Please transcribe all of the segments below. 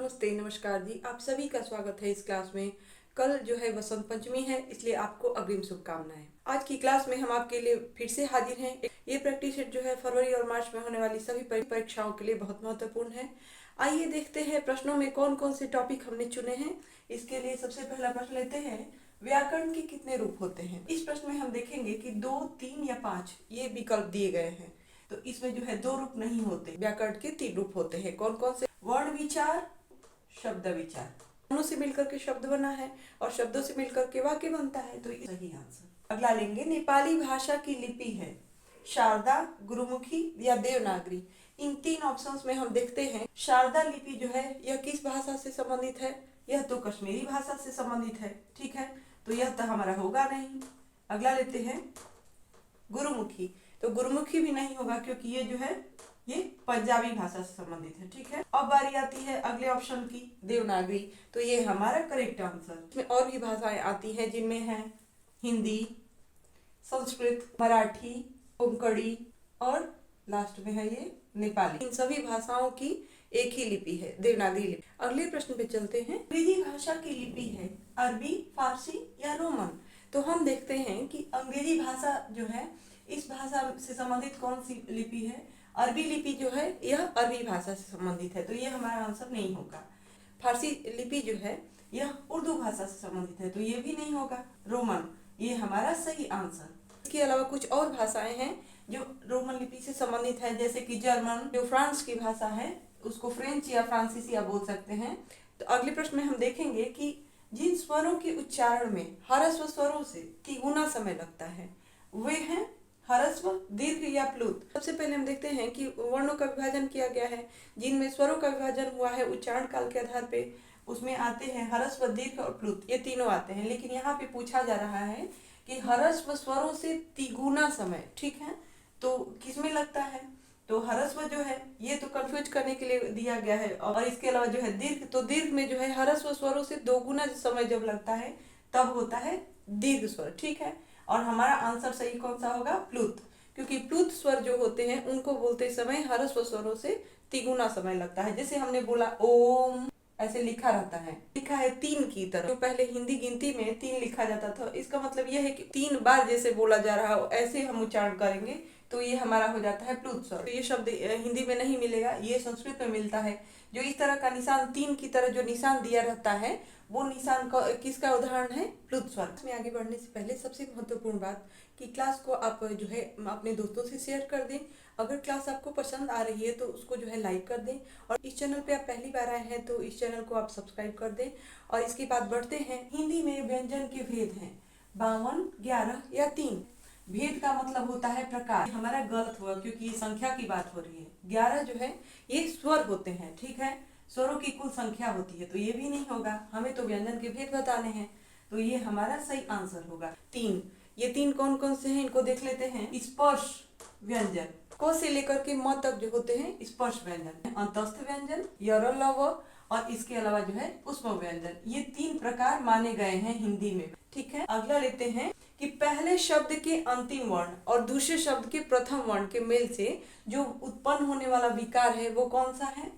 नमस्ते, नमस्कार जी। आप सभी का स्वागत है इस क्लास में। कल जो है वसंत पंचमी है, इसलिए आपको अग्रिम शुभकामनाएं। आज की क्लास में हम आपके लिए फिर से हाजिर हैं। ये प्रैक्टिस सेट जो है फरवरी और मार्च में होने वाली सभी परीक्षाओं के लिए बहुत महत्वपूर्ण है। आइए देखते हैं प्रश्नों में कौन कौन से टॉपिक हमने चुने हैं। इसके लिए सबसे पहला प्रश्न लेते हैं, व्याकरण के कितने रूप होते हैं। इस प्रश्न में हम देखेंगे कि 2, 3 या 5 ये विकल्प दिए गए हैं। तो इसमें जो है 2 रूप नहीं होते, व्याकरण के 3 रूप होते हैं। कौन कौन से? वर्ण विचार, शब्द विचार। दोनों से मिलकर के शब्द बना है और शब्दों से मिलकर के वाक्य बनता है, तो ये सही आंसर। अगला लेंगे, नेपाली भाषा की लिपि है शारदा, गुरुमुखी या देवनागरी। इन 3 ऑप्शंस में हम देखते हैं शारदा लिपि जो है यह किस भाषा से संबंधित है? यह तो कश्मीरी भाषा से संबंधित है, ठीक है, तो यह तो हमारा होगा नहीं। अगला लेते हैं गुरुमुखी, तो गुरुमुखी भी नहीं होगा क्योंकि ये जो है ये पंजाबी भाषा से संबंधित है, ठीक है। अब बारी आती है अगले ऑप्शन की, देवनागरी, तो ये हमारा करेक्ट आंसर। इसमें और भी भाषाएं आती हैं जिनमें है हिंदी, संस्कृत, मराठी, कोंकणी और लास्ट में है ये नेपाली। इन सभी भाषाओं की एक ही लिपि है, देवनागरी लिपि। अगले प्रश्न पे चलते हैं, अंग्रेजी भाषा की लिपि है अरबी, फारसी या रोमन। तो हम देखते हैं कि अंग्रेजी भाषा जो है इस भाषा से संबंधित कौन सी लिपि है? अरबी लिपि जो है यह अरबी भाषा से संबंधित है, तो ये हमारा आंसर नहीं होगा। फारसी लिपि जो है यह उर्दू भाषा से संबंधित है, तो ये भी नहीं होगा। रोमन, ये हमारा सही आंसर। इसके अलावा कुछ और भाषाएं हैं जो रोमन लिपि से संबंधित है, जैसे कि जर्मन, जो फ्रांस की भाषा है उसको फ्रेंच या फ्रांसीसी आप बोल सकते हैं। तो अगले प्रश्न में हम देखेंगे कि जिन स्वरों के उच्चारण में ह्रस्व स्वरों से तिगुना समय लगता है वे हैं ह्रस्व, दीर्घ या प्लुत। सबसे पहले हम देखते हैं कि वर्णों का विभाजन किया गया है, जिनमें स्वरों का विभाजन हुआ है उच्चारण काल के आधार पे, उसमें आते हैं ह्रस्व, दीर्घ और प्लुत, ये तीनों आते हैं। लेकिन यहाँ पे पूछा जा रहा है कि ह्रस्व स्वरों से तिगुना समय, ठीक है, तो किसमें लगता है? तो ह्रस्व जो है ये तो कंफ्यूज करने के लिए दिया गया है। और इसके अलावा जो है दीर्घ, तो दीर्घ में जो है ह्रस्व स्वरों से दोगुना समय जब लगता है तब होता है दीर्घ स्वर, ठीक है। और हमारा आंसर सही कौन सा होगा? प्लुत, क्योंकि प्लुत स्वर जो होते हैं उनको बोलते समय ह्रस्व स्वरों से तिगुना समय लगता है। जैसे हमने बोला ओम, ऐसे लिखा रहता है, लिखा है 3 की तरह। जो पहले हिंदी गिनती में 3 लिखा जाता था, इसका मतलब यह है कि 3 बार जैसे बोला जा रहा हो ऐसे हम उच्चारण करेंगे, तो ये हमारा हो जाता है प्लुत स्वर। तो ये शब्द हिंदी में नहीं मिलेगा, ये संस्कृत में मिलता है। जो इस तरह का निशान 3 की तरह जो निशान दिया रहता है वो निशान किसका उदाहरण है? प्लुत स्वर। इसमें आगे बढ़ने से पहले सबसे महत्वपूर्ण बात कि क्लास को आप जो है अपने दोस्तों से शेयर कर दें। अगर क्लास आपको पसंद आ रही है तो उसको जो है लाइक कर दें, और इस चैनल पे आप पहली बार आए हैं तो इस चैनल को आप सब्सक्राइब कर दें। और इसके बाद बढ़ते हैं, हिंदी में व्यंजन के भेद हैं 52, 11 या 3। भेद का मतलब होता है प्रकार, हमारा गलत हुआ क्योंकि ये संख्या की बात हो रही है। 11 जो है ये स्वर होते हैं, ठीक है, स्वरों की कुल संख्या होती है, तो ये भी नहीं होगा। हमें तो व्यंजन के भेद बताने हैं, तो ये हमारा सही आंसर होगा। 3, ये 3 कौन कौन से हैं इनको देख लेते हैं। स्पर्श व्यंजन, क से लेकर के म तक जो होते हैं स्पर्श व्यंजन, अंतस्थ व्यंजन, यर लव, और इसके अलावा जो है उष्म व्यंजन। ये 3 प्रकार माने गए हैं हिंदी में, ठीक है। अगला लेते हैं कि पहले शब्द के अंतिम वर्ण और दूसरे शब्द के प्रथम वर्ण के मेल से जो उत्पन्न होने वाला विकार है वो कौन सा है?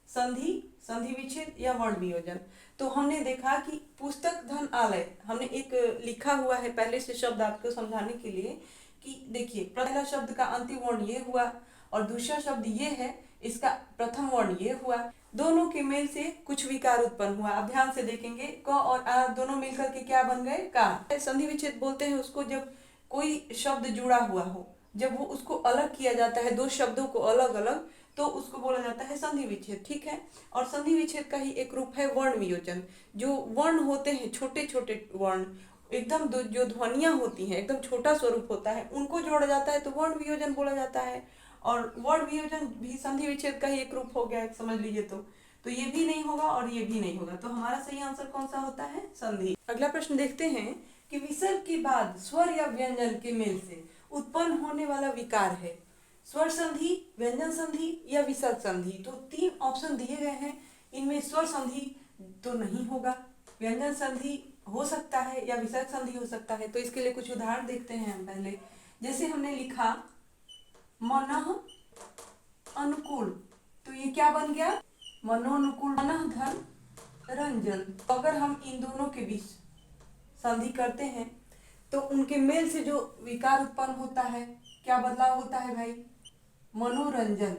संधि, संधि विच्छेद या वर्ण वियोजन। तो हमने देखा कि पुस्तक धन आलय, हमने एक लिखा हुआ है पहले से शब्द आपको समझाने के लिए कि देखिए पहला शब्द का अंतिम वर्ण ये हुआ और दूसरा शब्द ये है, इसका प्रथम वर्ण ये हुआ, दोनों के मेल से कुछ विकार उत्पन्न हुआ। अब ध्यान से देखेंगे, क और आ दोनों मिलकर के क्या बन गए? का। संधि विच्छेद बोलते हैं उसको जब कोई शब्द जुड़ा हुआ हो, जब वो उसको अलग किया जाता है, 2 शब्दों को अलग अलग, तो उसको बोला जाता है संधि विच्छेद, ठीक है। और संधि विच्छेद का ही एक रूप है वर्ण वियोजन। जो वर्ण होते हैं छोटे छोटे वर्ण, एकदम जो ध्वनियां होती हैं, एकदम छोटा स्वरूप होता है, उनको जोड़ा जाता है तो वर्ण वियोजन बोला जाता है। और वर्ण वियोजन भी संधि विच्छेद का ही एक रूप हो गया, समझ लीजिए। तो ये भी नहीं होगा और ये भी नहीं होगा, तो हमारा सही आंसर कौन सा होता है? संधि। अगला प्रश्न देखते हैं कि विसर्ग के बाद स्वर या व्यंजन के मेल से उत्पन्न होने वाला विकार है स्वर संधि, व्यंजन संधि या विसर्ग संधि। तो 3 ऑप्शन दिए गए हैं, इनमें स्वर संधि तो नहीं होगा, व्यंजन संधि हो सकता है या विसर्ग संधि हो सकता है। तो इसके लिए कुछ उदाहरण देखते हैं हम पहले। जैसे हमने लिखा मनः अनुकूल, तो ये क्या बन गया? मनोनुकूल, मन धन रंजन। अगर हम इन दोनों के बीच संधि करते हैं तो उनके मेल से जो विकार उत्पन्न होता है, क्या बदलाव होता है भाई? मनोरंजन।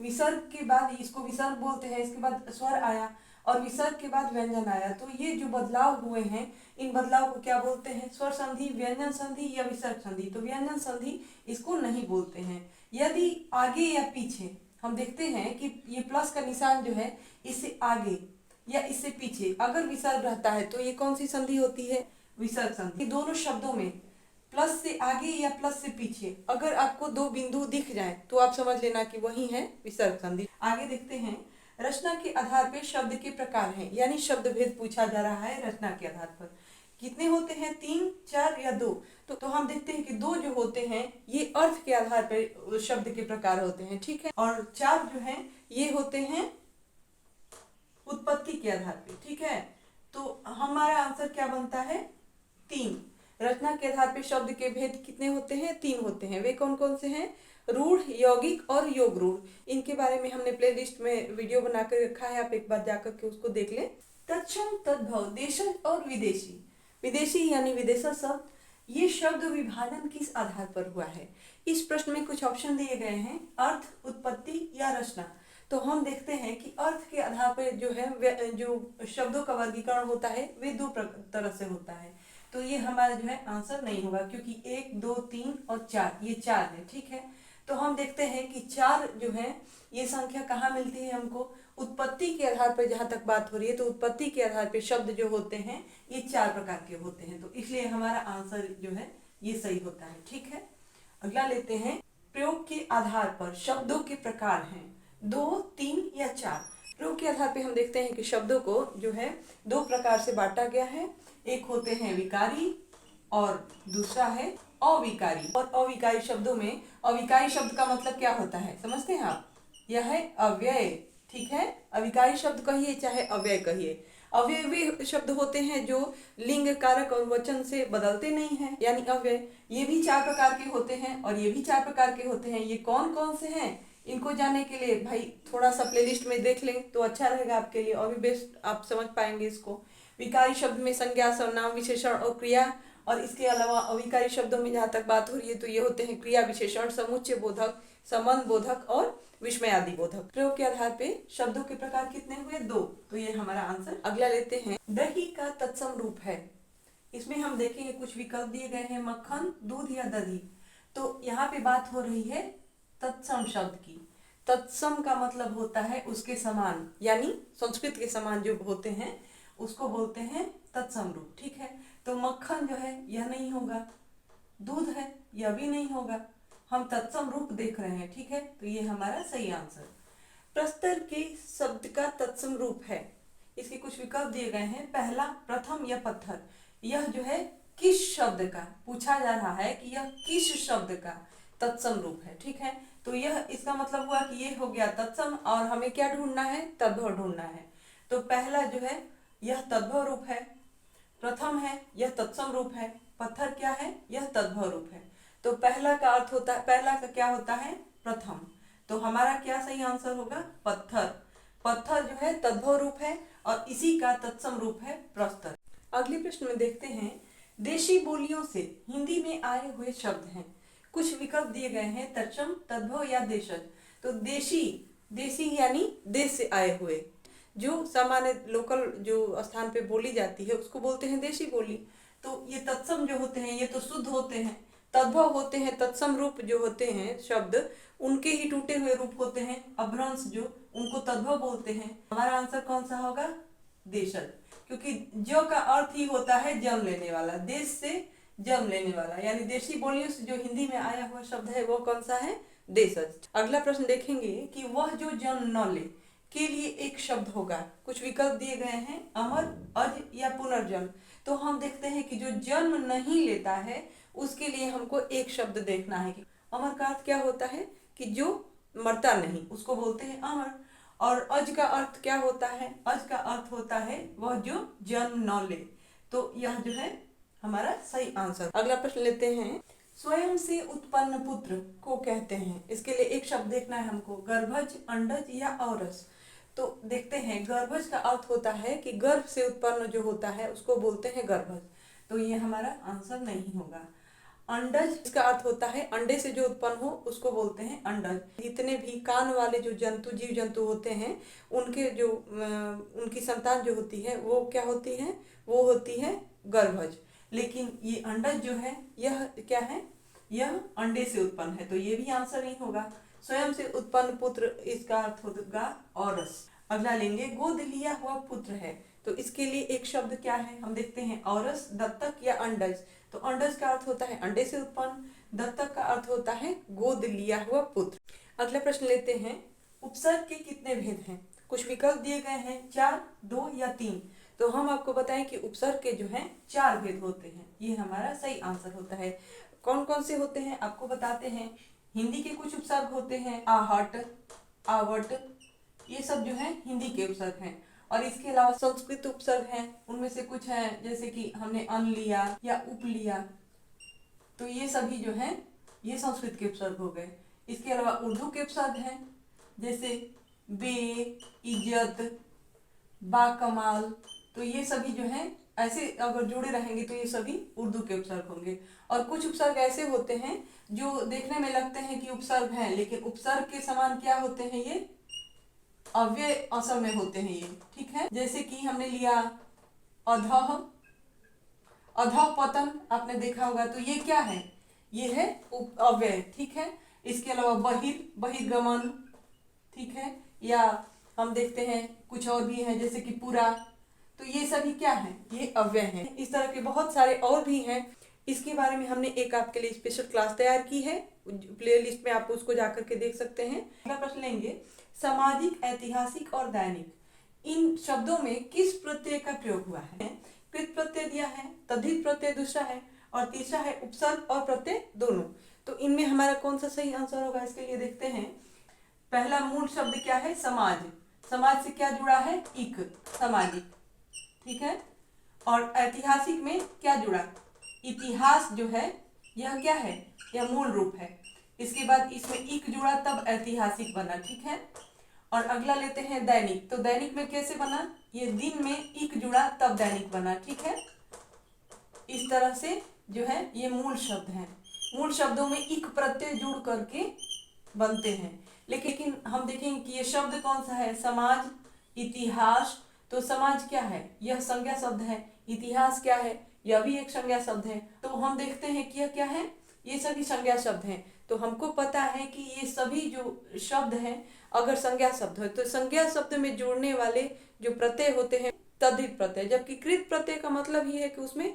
विसर्ग के बाद, इसको विसर्ग बोलते हैं, इसके बाद स्वर आया और विसर्ग के बाद व्यंजन आया, तो ये जो बदलाव हुए हैं इन बदलाव को क्या बोलते हैं? स्वर संधि, व्यंजन संधि या विसर्ग संधि। तो व्यंजन संधि इसको नहीं बोलते हैं। यदि आगे या पीछे हम देखते हैं कि ये प्लस का निशान जो है इससे आगे या इससे पीछे अगर विसर्ग रहता है तो ये कौन सी संधि होती है? विसर्ग संधि। दोनों शब्दों में प्लस से आगे या प्लस से पीछे अगर आपको दो बिंदु दिख जाए तो आप समझ लेना कि वही है विसर्ग संधि। आगे देखते हैं, रचना के आधार पर शब्द के प्रकार हैं, यानी शब्द भेद पूछा जा रहा है रचना के आधार पर। कितने होते हैं? 3, 4 या 2? तो हम देखते हैं कि 2 जो होते हैं ये अर्थ के आधार पर शब्द के प्रकार होते हैं, ठीक है, और 4 जो हैं ये होते हैं उत्पत्ति के आधार पे, ठीक है। तो हमारा आंसर क्या बनता है? 3। रचना के आधार पे शब्द के भेद कितने होते हैं? 3 होते हैं। वे कौन कौन से हैं? रूढ़, यौगिक और योग रूढ़। इनके बारे में हमने प्लेलिस्ट में वीडियो बनाकर रखा है, आप एक बार जाकर के उसको देख लें। तत्सम, तद्भव, देशज और विदेशी। विदेशी यानी विदेशज शब्द, ये शब्द विभाजन किस आधार पर हुआ है? इस प्रश्न में कुछ ऑप्शन दिए गए हैं, अर्थ, उत्पत्ति या रचना। तो हम देखते हैं कि अर्थ के आधार पर जो है जो शब्दों का वर्गीकरण होता है वे 2 तरह से होता है। तो ये हमारा जो है आंसर नहीं होगा, क्योंकि 1, 2, 3 और 4, ये 4 है, ठीक है। तो हम देखते हैं कि 4 जो है ये संख्या कहाँ मिलती है हमको? उत्पत्ति के आधार पर जहाँ तक बात हो रही है तो उत्पत्ति के आधार पर शब्द जो होते हैं ये 4 प्रकार के होते हैं, तो इसलिए हमारा आंसर जो है ये सही होता है, ठीक है। अगला लेते हैं, प्रयोग के आधार पर शब्दों के प्रकार हैं 2, 3 या 4। प्रयोग के आधार पे हम देखते हैं कि शब्दों को जो है 2 प्रकार से बांटा गया है। एक होते हैं विकारी और दूसरा है अविकारी। और अविकारी शब्दों में, अविकारी शब्द का मतलब क्या होता है समझते हैं आप? यह है अव्यय, ठीक है। अविकारी शब्द कहिए चाहे अव्यय कहिए। अव्यय वे शब्द होते हैं जो लिंग, कारक और वचन से बदलते नहीं हैं, यानी अव्यय। ये भी 4 प्रकार के होते हैं और ये भी 4 प्रकार के होते हैं। ये कौन कौन से हैं इनको जानने के लिए भाई थोड़ा सा प्लेलिस्ट में देख लें तो अच्छा रहेगा आपके लिए, और भी बेस्ट आप समझ पाएंगे इसको। विकारी शब्द में संज्ञा, सर्वनाम, विशेषण और क्रिया, और इसके अलावा अविकारी शब्दों में जहाँ तक बात हो रही है तो ये होते हैं क्रिया विशेषण, समुच्चय बोधक, संबंध बोधक और विस्मयादि बोधक। प्रयोग के आधार पे शब्दों के प्रकार कितने हुए? 2। तो ये हमारा आंसर। अगला लेते हैं, दही का तत्सम रूप है। इसमें हम देखेंगे कुछ विकल्प दिए गए हैं, मक्खन, दूध या दही। तो यहाँ पे बात हो रही है तत्सम शब्द की। तत्सम का मतलब होता है उसके समान, यानी संस्कृत के समान जो होते हैं उसको बोलते हैं तत्सम रूप, ठीक है। तो मक्खन जो है यह नहीं होगा, दूध है यह भी नहीं होगा, हम तत्सम रूप देख रहे हैं, ठीक है। तो ये हमारा सही आंसर। प्रस्तर के शब्द का तत्सम रूप है। इसके कुछ विकल्प दिए गए हैं। पहला, प्रथम या पत्थर। यह जो है किस शब्द का पूछा जा रहा है कि यह किस शब्द का तत्सम रूप है, ठीक है। तो यह इसका मतलब हुआ कि ये हो गया तत्सम, और हमें क्या ढूंढना है? तद्भव ढूंढना है। तो पहला जो है यह तद्भव रूप है, प्रथम है यह तत्सम रूप है, पत्थर क्या है? यह तद्भव रूप है। तो पहला का अर्थ होता है, पहला का क्या होता है? प्रथम। तो हमारा क्या सही आंसर होगा? पत्थर। पत्थर जो है तद्भव रूप है और इसी का तत्सम रूप है प्रस्तर। अगले प्रश्न में देखते हैं, देशी बोलियों से हिंदी में आए हुए शब्द हैं। कुछ विकल्प दिए गए हैं, तत्सम, तद्भव या देशज। तो देशी, देशी यानी देश से आए हुए, जो सामान्य लोकल जो स्थान पे बोली जाती है उसको बोलते हैं देशी बोली। तो ये तत्सम जो होते हैं ये तो शुद्ध होते हैं, तद्भव होते हैं, तत्सम रूप जो होते हैं शब्द उनके ही टूटे हुए रूप होते हैं, अभ्रंश जो, उनको तद्भव बोलते हैं। हमारा आंसर कौन सा होगा? देशज, क्योंकि जो का अर्थ ही होता है जन्म लेने वाला, देश से जन्म लेने वाला, यानी देशी बोलियों से जो हिंदी में आया हुआ शब्द है वो कौन सा है? देशज। अगला प्रश्न देखेंगे कि वह जो जन्म न ले के लिए एक शब्द होगा। कुछ विकल्प दिए गए हैं, अमर, अज या पुनर्जन्म। तो हम देखते हैं कि जो जन्म नहीं लेता है उसके लिए हमको एक शब्द देखना है कि अमर का अर्थ क्या होता है? कि जो मरता नहीं, उसको बोलते हैं अमर। और अज का अर्थ क्या होता है? अज का अर्थ होता है वह जो जन्म न ले। तो यह जो है हमारा सही आंसर। अगला प्रश्न लेते हैं, स्वयं से उत्पन्न पुत्र को कहते हैं। इसके लिए एक शब्द देखना है हमको, गर्भज, अंडज या औरस। तो देखते हैं, गर्भज का अर्थ होता है कि गर्भ से उत्पन्न जो होता है उसको बोलते हैं गर्भज। तो ये हमारा आंसर नहीं होगा। अंडज, इसका अर्थ होता है अंडे से जो उत्पन्न हो उसको बोलते हैं अंडज। जितने भी कान वाले जो जंतु, जीव जंतु होते हैं, उनके जो उनकी संतान जो होती है वो क्या होती है, वो होती है गर्भज। लेकिन ये अंडज जो है यह क्या है, यह अंडे से उत्पन्न है, तो ये भी आंसर नहीं होगा। स्वयं से उत्पन्न पुत्र, इसका अर्थ होगा औरस। अगला लेंगे, गोद लिया हुआ पुत्र है, तो इसके लिए एक शब्द क्या है, हम देखते हैं, औरस, दत्तक या अंडज। तो अंडज का अर्थ होता है अंडे से उत्पन्न, दत्तक का अर्थ होता है गोद लिया हुआ पुत्र। अगला प्रश्न लेते हैं, उपसर्ग के कितने भेद हैं? कुछ विकल्प दिए गए हैं, 4, 2 या 3। तो हम आपको बताएं कि उपसर्ग के जो हैं 4 भेद होते हैं, ये हमारा सही आंसर होता है। कौन कौन से होते हैं आपको बताते हैं। हिंदी के कुछ उपसर्ग होते हैं, आहट, आवट, ये सब जो है हिंदी के उपसर्ग हैं। और इसके अलावा संस्कृत उपसर्ग हैं, उनमें से कुछ हैं जैसे कि हमने अन लिया या उप लिया, तो ये सभी जो हैं ये संस्कृत के उपसर्ग हो गए। इसके अलावा उर्दू के उपसर्ग हैं, जैसे बे, इज्जत, बाकमाल, तो ये सभी जो हैं ऐसे अगर जुड़े रहेंगे तो ये सभी उर्दू के उपसर्ग होंगे। और कुछ उपसर्ग ऐसे होते हैं जो देखने में लगते हैं कि उपसर्ग हैं, लेकिन उपसर्ग के समान क्या होते हैं, ये अव्यय असल में होते हैं ये, ठीक है। जैसे कि हमने लिया अधः, अधः पतन, आपने देखा होगा, तो ये क्या है, ये है अव्यय, ठीक है। इसके अलावा बहिर्गमन, ठीक है, या हम देखते हैं कुछ और भी है जैसे कि पूरा, तो ये सभी क्या है, ये अव्यय हैं। इस तरह के बहुत सारे और भी हैं, इसके बारे में हमने एक आपके लिए स्पेशल क्लास तैयार की है, प्लेलिस्ट में आप उसको जाकर के देख सकते हैं। अगला प्रश्न लेंगे, सामाजिक, ऐतिहासिक और दैनिक, इन शब्दों में किस प्रत्यय का प्रयोग हुआ है? कृत प्रत्यय दिया है, तद्धित प्रत्यय दूसरा है, और तीसरा है उपसर्ग और प्रत्यय दोनों। तो इनमें हमारा कौन सा सही आंसर होगा, इसके लिए देखते हैं। पहला मूल शब्द क्या है, समाज, समाज से क्या जुड़ा है, इक, सामाजिक, ठीक है। और ऐतिहासिक में क्या जुड़ा, इतिहास जो है यह क्या है, यह मूल रूप है। इसके बाद इसमें इक जुड़ा तब ऐतिहासिक बना, ठीक है। और अगला लेते हैं दैनिक, तो दैनिक में कैसे बना, ये दिन में इक जुड़ा तब दैनिक बना, ठीक है। इस तरह से जो है ये मूल शब्द हैं, मूल शब्दों में इक प्रत्यय जुड़ करके बनते हैं। लेकिन हम देखेंगे कि ये शब्द कौन सा है, समाज, इतिहास, तो समाज क्या है, यह संज्ञा शब्द है, इतिहास क्या है, यह भी एक संज्ञा शब्द है। तो हम देखते हैं कि यह क्या है, ये सभी संज्ञा शब्द हैं। तो हमको पता है कि ये सभी जो शब्द हैं अगर संज्ञा शब्द है तो संज्ञा शब्द में जोड़ने वाले जो प्रत्यय होते हैं तद्धित प्रत्यय, जबकि कृत प्रत्यय का मतलब ही है कि उसमें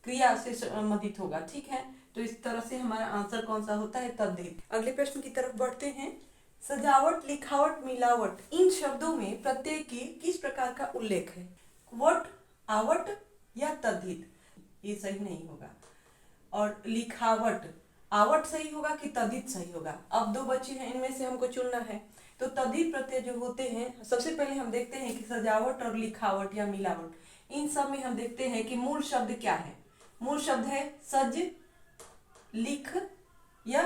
क्रिया से संबंधित होगा, ठीक है। तो इस तरह से हमारा आंसर कौन सा होता है, तद्धित। अगले प्रश्न की तरफ बढ़ते हैं, सजावट, लिखावट, मिलावट, इन शब्दों में प्रत्यय के किस प्रकार का उल्लेख है? वट, आवट या तद्धित, ये सही नहीं होगा। और लिखावट, आवट सही होगा कि तद्धित सही होगा? अब 2 बच्चे हैं, इनमें से हमको चुनना है। तो तद्धित प्रत्यय जो होते हैं, सबसे पहले हम देखते हैं कि सजावट और लिखावट या मिलावट, इन सब में हम देखते हैं कि मूल शब्द क्या है। मूल शब्द है सज, लिख या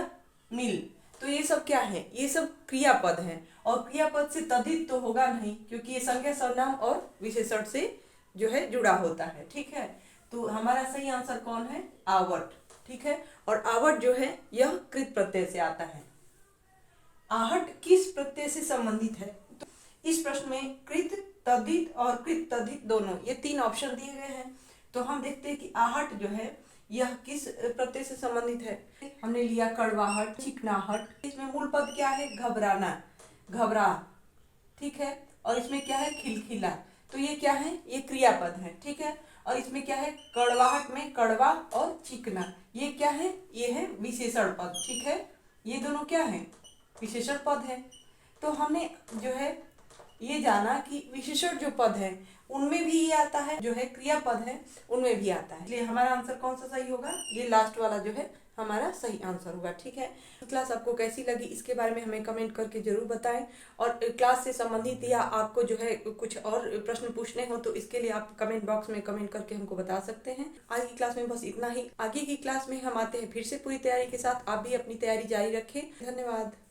मिल, तो ये सब क्या है, ये सब क्रियापद हैं। और क्रियापद से तद्धित तो होगा नहीं, क्योंकि ये संज्ञा, सर्वनाम और विशेषण से जो है जुड़ा होता है, ठीक है। तो हमारा सही आंसर कौन है, आवट, ठीक है। और आवट जो है यह कृत प्रत्यय से आता है। आहट किस प्रत्यय से संबंधित है? तो इस प्रश्न में कृत, तद्धित और कृत तद्धित दोनों, ये 3 ऑप्शन दिए गए हैं। तो हम देखते हैं कि आहट जो है यह किस प्रत्यय से संबंधित है। हमने लिया कड़वाहट, चिकनाहट, इसमें मूल पद क्या है, घबराना, घबरा, ठीक है। और इसमें क्या है, खिलखिला, तो ये क्या है, ये क्रियापद है, ठीक है। और इसमें क्या है, कड़वाहट में कड़वा और चिकना, ये क्या है, ये है विशेषण पद, ठीक है। ये दोनों क्या है, विशेषण पद है। तो हमने जो है ये जाना कि विशेषण जो पद है उनमें भी ये आता है, जो है क्रियापद है उनमें भी आता है। इसलिए हमारा आंसर कौन सा सही होगा, ये लास्ट वाला जो है हमारा सही आंसर होगा, ठीक है। क्लास आपको कैसी लगी इसके बारे में हमें कमेंट करके जरूर बताएं। और क्लास से संबंधित या आपको जो है कुछ और प्रश्न पूछने हो तो इसके लिए आप कमेंट बॉक्स में कमेंट करके हमको बता सकते हैं। आज की क्लास में बस इतना ही। आगे की क्लास में हम आते हैं फिर से पूरी तैयारी के साथ। आप भी अपनी तैयारी जारी रखें। धन्यवाद।